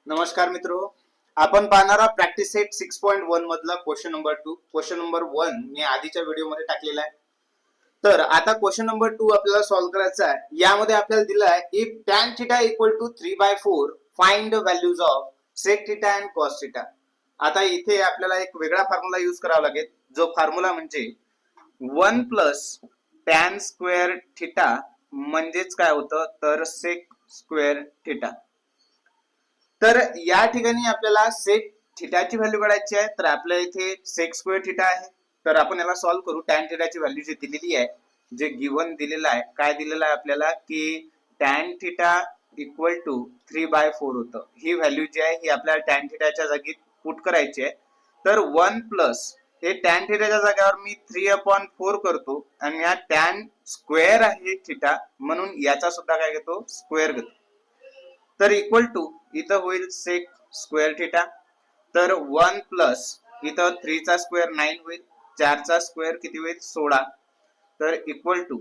नमस्कार मित्रो, आपण पाहणारा प्रॅक्टिस सेट 6.1 मधला क्वेश्चन नंबर 2. क्वेश्चन नंबर 1 मी आधीच्या व्हिडिओमध्ये टाकलेला आहे. तर आता क्वेश्चन नंबर 2 आपल्याला सॉल्व्ह करायचा आहे. यामध्ये आपल्याला दिला आहे if tan theta equal to 3/4 find the values of sec theta and cos theta. आता इथे आपल्याला एक वेगळा फॉर्म्युला यूज करावा लागेल, जो फॉर्म्युला म्हणजे 1 प्लस tan स्क्वेअर थीटा म्हणजेच काय होतं तर sec स्क्वेअर थीटा. तर या ठिकाणी आपल्याला सेक थीटाची व्हॅल्यू काढायची आहे. तर आपल्या इथे सेक स्क्वेअर थीटा आहे. तर आपण याला सॉल्व्ह करू. टॅन थीटाची व्हॅल्यू जी दिलेली आहे, जे गिवन दिलेलं आहे, काय दिलेलं आहे आपल्याला की टॅन थीटा इक्वल टू 3/4 होतं. ही व्हॅल्यू जी आहे ही आपल्याला टॅन थीटाच्या जागी पुट करायची आहे. तर 1 प्लस हे टॅन थीटाच्या जागेवर मी 3/4 करतो आणि या टॅन स्क्वेअर आहे थीटा म्हणून याचा सुद्धा काय घेतो स्क्वेअर घेतो. तर इक्वल टू इथं होईल सेक स्क्वेअर थीटा. तर 1 प्लस इथं 3 चा स्क्वेअर 9 होईल, 4 चा स्क्वेअर किती होईल 16. तर equal to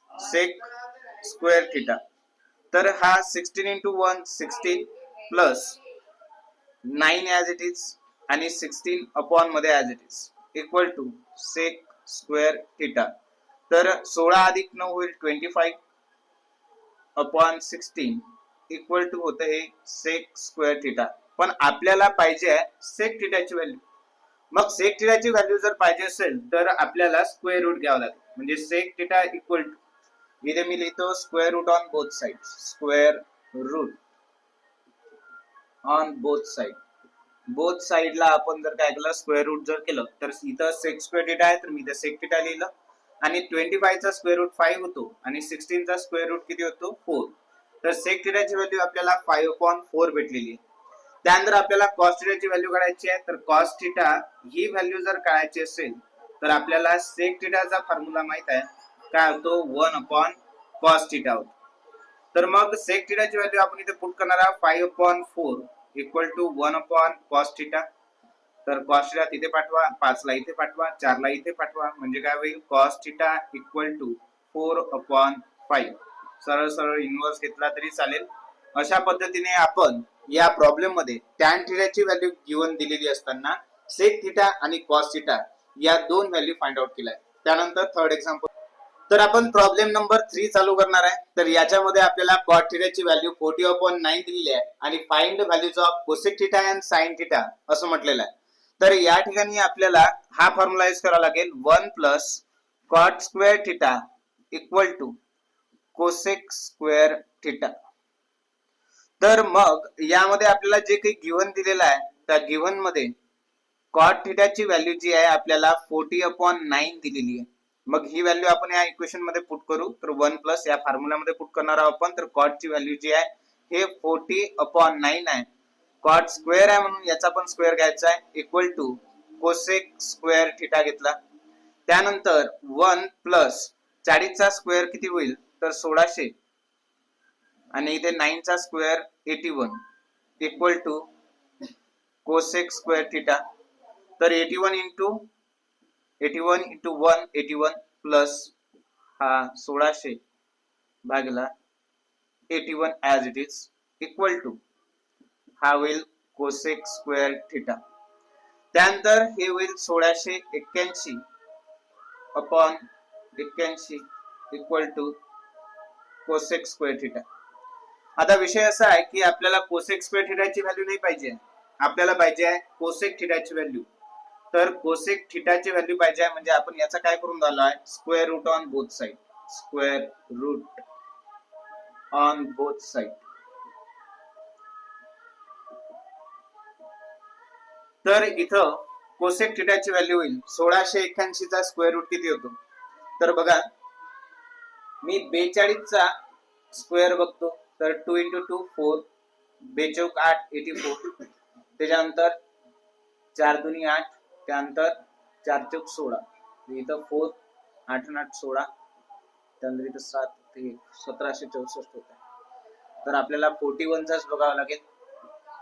sec square theta. तर हा 16 into 1 16 plus 9 as it is आणि 16 अपॉन मध्ये as it is equal to sec square theta. तर 16 अधिक 9 होईल 25 अपॉन 16 इक्वल टू होतं हे सेक स्क्वेअर थीटा. पण आपल्याला पाहिजे आहे सेक थीटाची व्हॅल्यू. मग सेक थीटाची व्हॅल्यू जर पाहिजे असेल तर आपल्याला स्क्वेअर रूट घ्यावं लागेल. म्हणजे सेक थीटा इक्वल टू इथे मी लिहितो square root on both side. Square root on both side. Both साइडला आपण जर काय केलं स्क्वेअर रूट जर केलं तर इथं सेक स्क्वेअर थीटा आहे तर मी इथं सेक थीटा लिहिलं आणि 25 चा स्क्वेअर रूट 5 होतो आणि 16 चा स्क्वेअर रूट किती होतो 4. तर सेक थीटाची व्हॅल्यू आपल्याला 5/4 भेटलेली आहे. त्यानंतर आपल्याला कॉस थीटाची व्हॅल्यू काढायची आहे. तर कॉस थीटा ही व्हॅल्यू जर काढायची असेल तर आपल्याला सेक थीटाचा फॉर्म्युला माहित आहे काय होतो 1/cos थीटा होतो. तर मग सेक थीटाची व्हॅल्यू आपण इथे पुट करणार आहोत 5/4 इक्वल टू 1/cos थीटा. तर cos थीटा तिथे पाठवा, 5 ला इथे पाठवा, 4 ला इथे पाठवा, म्हणजे काय होईल cos थीटा इक्वल टू 4/5. सरळ सरळ इन्व्हर्स घेतला तरी चालेल. अशा पद्धतीने आपण या प्रॉब्लेम मध्ये टॅन थीटाची व्हॅल्यू गिवन दिलेली असताना सेक थीटा आणि कॉस थीटा या दोन व्हॅल्यू फाइंड आउट केल्या. त्यानंतर थर्ड एक्झाम्पल. तर आपण प्रॉब्लेम नंबर 3 चालू करणार आहे. तर याच्यामध्ये आपल्याला कॉट थीटाची व्हॅल्यू 40/9 दिलेली आहे आणि find values of cosec theta and sine theta असं म्हटलेलं आहे. तर या ठिकाणी आपल्याला हा फॉर्म्युला यूज करावा लागेल 1 plus cot square theta equal to cosec square theta. तर मग यामध्ये आपल्याला जे काही गिव्हन दिलेलं आहे त्या गिव्हन मध्ये कॉट थीटाची व्हॅल्यू जी आहे आपल्याला 40/9 दिलेली आहे. मग ही व्हॅल्यू आपण या इक्वेशन मध्ये पुट करू. तर 1 प्लस या फॉर्म्युला मध्ये पुट करणार आहोत आपण. तर कॉट ची व्हॅल्यू जी आहे हे 40/9 आहे. कॉट स्क्वेअर आहे म्हणून याचा पण स्क्वेअर घ्यायचा आहे equal to cosec square theta घेतला. त्यानंतर 1 प्लस 40 चा स्क्वेअर किती होईल तर 1600 आणि इथे 9 चा square 81 equal to cosec square theta. तर 81 इंटू 1 81 प्लस हा 1600 भागला 81 as it is equal to हा होईल कोसेक स्क्वेअर थीटा. त्यानंतर हे होईल 1681 upon 81 equal to cosec square theta. आता विषय असा आहे की आपल्याला कोसेक स्क्वेअर थीटाची व्हॅल्यू नाही पाहिजे, आपल्याला पाहिजे आहे कोसेक थीटाची व्हॅल्यू. तर कोसेक थीटाची व्हॅल्यू पाहिजे आहे म्हणजे आपण याचा काय करून झालो आहे square root on both side. Square root on both side. तर इथं कोसेक थीटाची व्हॅल्यू होईल 1681 चा स्क्वेअर रूट किती होतो तर बघा मी 42 चा स्क्वेअर बघतो. तर 2 इंटू 2 4, 2 8 84. त्याच्यानंतर 4 दुनी 8, त्यानंतर 4 चौक 16. इथं 4 8 8 16, त्यानंतर इथं 7 ते 1764 होत आहे. तर आपल्याला 41 चाच बघावं लागेल.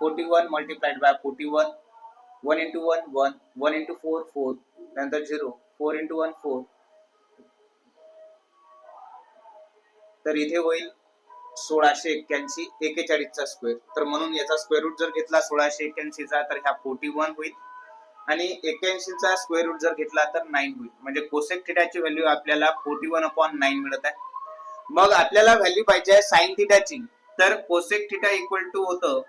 41 मल्टिप्लाइड बाय 41. 1 इंटू 1 1, 1 इंटू 4 4, त्यानंतर 0, 4 इंटू 1 4. तर इथे होईल 1681 41चा स्क्वेअर. तर म्हणून याचा स्क्वेअर रूट जर घेतला 1681चा तर ह्या 41 होईल आणि 81चा स्क्वेअर रूट जर घेतला तर 9 होईल. म्हणजे कोसेक थिटाची व्हॅल्यू आपल्याला 41/9 मिळत आहे. मग आपल्याला व्हॅल्यू पाहिजे आहे साइन थिटाची. तर कोसेक थिटा इक्वल टू होतं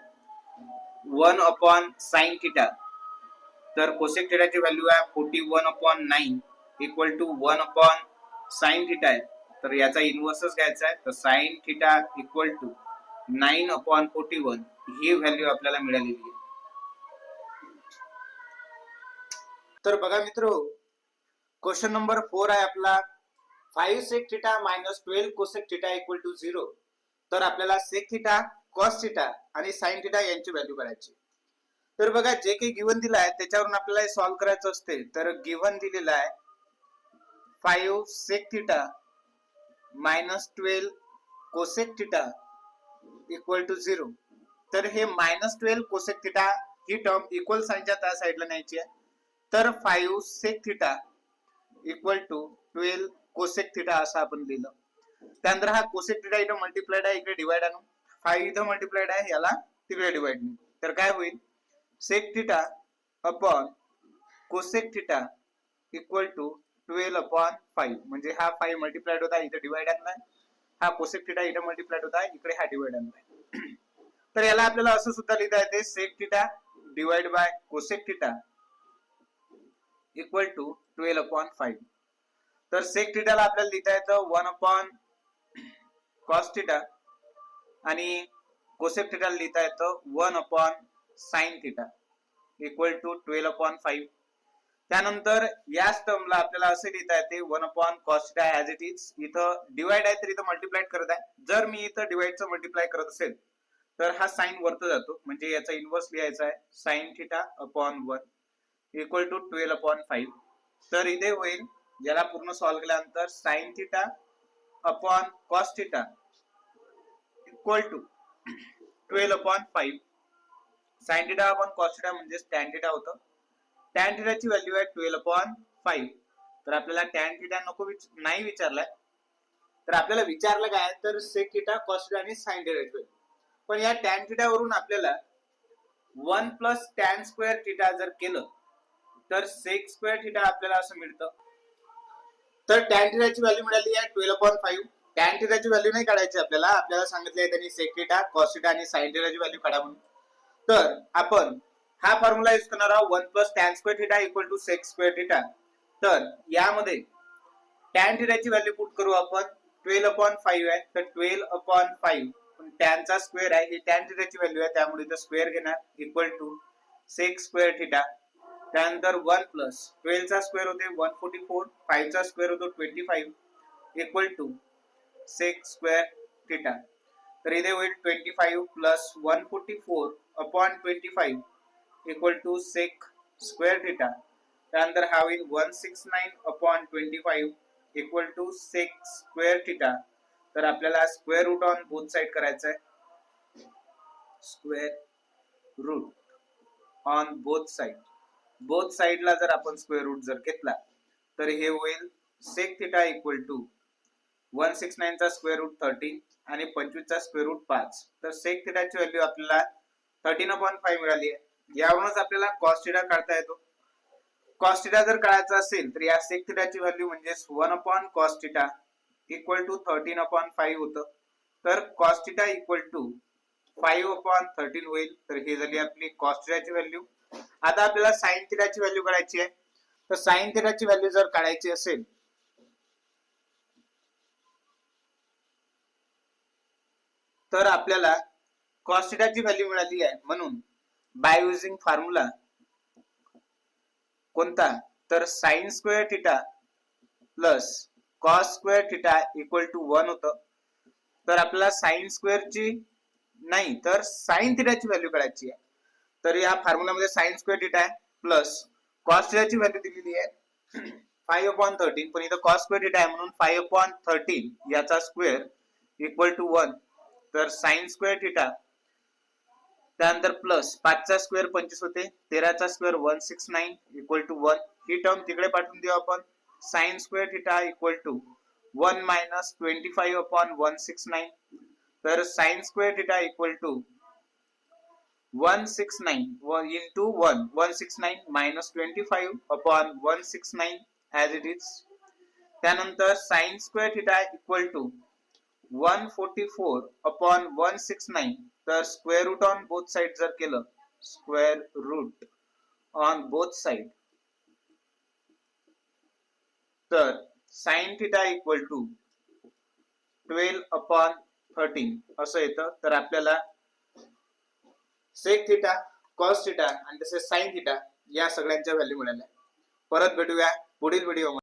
1/sin थिटा. तर कोसेक थिटाची व्हॅल्यू आहे 41/9 इक्वल टू 1/sin थिटा आहे. तर याचा इनव्हर्सच घ्यायचा आहे. तर साइन थिटा इक्वल टू 9/41 ही व्हॅल्यू आपल्याला मिळालेली आहे. तर बघा मित्रो, क्वेश्चन नंबर 4 आहे आपला 5 sec theta minus 12 cosec theta equal to 0. तर आपल्याला sec थिटा, cos थिटा आणि sin थिटा यांची व्हॅल्यू काढायची. तर बघा जे काही गिवन दिलं आहे त्याच्यावरून आपल्याला सॉल्व्ह करायचं असते. तर गिवन दिलेलं आहे 5 sec theta minus 12 cosec theta equal to 0. तर हे -12 cosec थिटा ही टर्म इक्वल साइनच्या त्या साइडला न्यायची आहे. तर 5 sec theta equal to 12 cosec theta असं आपण लिहिलं. त्यानंतर हा कोसेक थिटा इथं मल्टिप्लाइड आहे, इकडे डिवाइड आणू. 5 इथं मल्टिप्लाइड आहे, याला तिकडे डिवाइड नाही. तर काय होईल sec theta upon cosec theta equal to 12/5. म्हणजे हा 5 मल्टिप्लाइड होता, इथे डिवाइड आणलाय. हा कोसेक थिटा इथं मल्टिप्लाइड होता, इकडे हा डिवाइड आणलाय. तर याला आपल्याला असं सुद्धा लिहिता येते sec theta divide by cosec theta equal to 12/5. तर सेक थिटाला आपल्याला लिहिता येतं 1/cos थिटा आणि कोसेक थिटाला लिहिता येतं 1/sin थिटा इक्वल टू 12/5. त्यानंतर याच टर्मला आपल्याला असे लिहिता येते 1/cos theta as it is. इथं डिवाइड आहे तर इथं मल्टिप्लाइड करत आहे. जर मी इथं डिवाइडचं मल्टिप्लाय करत असेल तर हा साइन वरती जातो, म्हणजे याचा इनव्हर्स लिहायचा आहे sin theta upon 1 equal to 12/5. तर इथे होईल याला पूर्ण सॉल्व्ह केल्यानंतर sin theta upon cos theta equal to 12/5. sin theta upon cos theta म्हणजे tan थिटा होतं. tan थिटाची व्हॅल्यू आहे 12/5. तर आपल्याला tan थिटा नाही विचारलाय, तर आपल्याला विचारलं काय तर sec थिटा cos थिटा आणि sin थिटा. पण या tan थिटा वरून आपल्याला 1 प्लस tan स्क्वेअर थिटा जर केलं तर sec स्क्वेअर थिटा आपल्याला असं मिळतं. तर tan थिटाची व्हॅल्यू मिळाली आहे 12/5. tan थिटाची व्हॅल्यू नाही काढायची आपल्याला, आपल्याला सांगितले आहे त्यांनी sec थिटा, cos थिटा आणि sin थिटाची व्हॅल्यू काढा म्हणून. तर आपण हा फॉर्म्युला यूज करणार आहोत 1 plus tan square theta equal to sec square theta. तर यामध्ये tan थिटाची व्हॅल्यू पुट करू आपण 12/5 आहे. तर 12/5 tan चा स्क्वेअर आहे, ही tan थिटाची व्हॅल्यू आहे, त्यामुळे इथं स्क्वेअर घेणार equal to sec square theta. त्यानंतर 1 प्लस 12 चा स्क्वेअर होते 144, 5 चा स्क्वेअर होतो 25 equal to sec square theta. तर इथे होईल 25 plus 144 upon 25 equal to sec square theta. त्यानंतर हा होईल 169 upon 25 equal to sec square theta. तर आपल्याला square root on both side करायचं आहे. Square root on both side. Both साइडला जर आपण स्क्वेअर रूट जर घेतला तर हे होईल sec थिटा इक्वल टू 169 चा स्क्वेअर रूट 13 आणि 25 चा स्क्वेअर रूट 5. तर sec थिटाची व्हॅल्यू आपल्याला 13/5 मिळाली आहे. यावरूनच आपल्याला cos थिटा काढता येतो. cos थिटा जर काढायचा असेल तर या sec थिटाची व्हॅल्यू म्हणजे 1/cos थिटा इक्वल टू 13/5 होतं. तर cos थिटा इक्वल टू 5/13 होईल. तर ही झाली आपली cos थिटाची व्हॅल्यू. आता आपल्याला sin थिटाची व्हॅल्यू काढायची आहे. तर sin थिटाची व्हॅल्यू जर काढायची असेल तर आपल्याला cos थिटाची व्हॅल्यू मिळाली आहे, म्हणून बाय युजिंग फॉर्म्युला कोणता तर sin square theta plus cos square theta equal to 1 होतं. तर आपल्याला sin स्क्वेअरची नाही तर sin थिटाची व्हॅल्यू काढायची आहे. तर या फॉर्म्युलामध्ये sin स्क्वेअर थिटा आहे प्लस cos थिटाची व्हॅल्यू दिलेली आहे 5/13, पण इथं cos स्क्वेअर थिटा आहे म्हणून 5/13 याचा स्क्वेअर इक्वल टू 1. तर sin स्क्वेअर थिटा त्यानंतर प्लस 5 चा स्क्वेअर 25 होते, 13 चा स्क्वेअर 169 इक्वल टू 1. ही टर्म तिकडे पाठवून देऊ आपण. sin square theta equal to 1 minus 25/169. तर sine square theta equal to 169 into 169 minus 25 upon 169 as it is. त्यानंतर sine square theta equal to 144 upon 169. तर square root on both side जर केलं, square root on both side, तर sine theta equal to 12 upon 13 असं येतं. तर आपल्याला sec theta, cos theta आणि तसेच साइन थिटा या सगळ्यांच्या व्हॅल्यू मिळाल्या. परत भेटूया पुढील व्हिडिओ मध्ये.